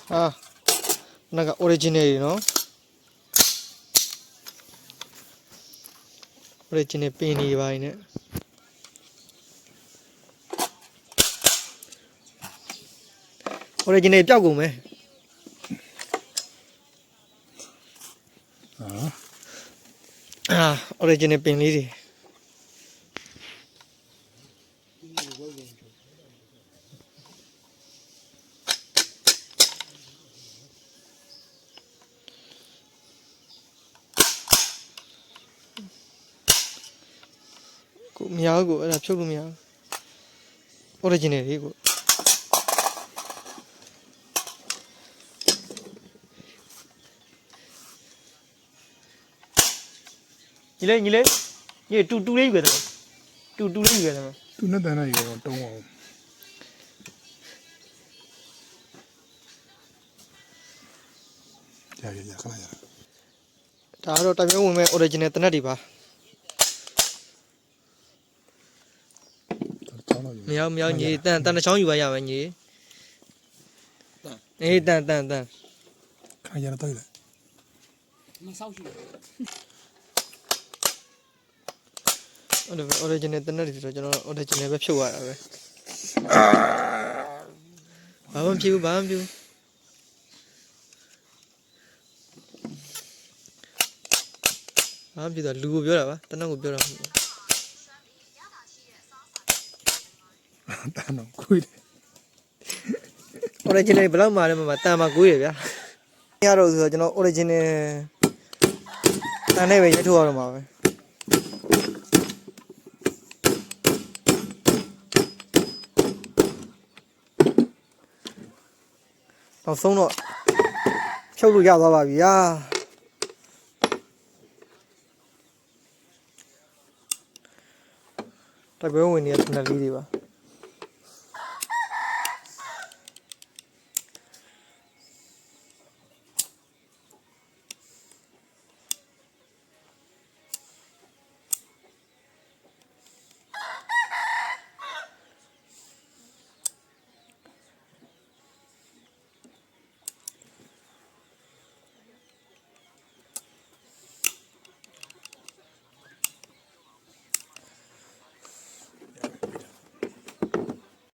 那个 original 喏 original 便宜吧呢 original ပြောက်ကုန်မယ်original ပင်လေးတွေကိုမရဘူးကိုအဲ့ဒါဖြုတ်လို့မရဘူး original လေးကိုညီလေးညီတူလေးယူခဲ့တယ်တူလေးယူခဲ့တယ်တူနဲ့တန်းနဲ့ရောတုံးအောင်ရခဏရဒါကတော့တမျိုးဝင်မဲ့ original တနက်တွေပါမြောက်ညီတန်တစ်ချောင်းယူပါရမယ်ညီအေးတန်ခါရတော့လေမဆောက်ရှိအဲ့ဒါ original တနက်တွေဆိုတော့ကျွန်တော် original ပဲဖြုတ်ရတာပဲဘာမှမဖြစ်ဘူးဘာမှမဖြစ်ဘူးဘာမှမဖြစ်တော့လူကိုပြောတာပါတနက်ကိုပြောတာမဟုတ်ဘူးတန်းတော့ကိုယ် original ဘယ်လောက်မှလည်းမတန်မှာကိုရဗျာရတော့ဆိုတော့ကျွန်တော် original တန်နဲ့ပဲရထုတ်ရတော့မှာပဲနောက်ဆုံးတော့ဖြုတ်လို့ရသွားပါပြီဗျာတပွဲဝင်နေတဲ့ channel လေးတွေပါ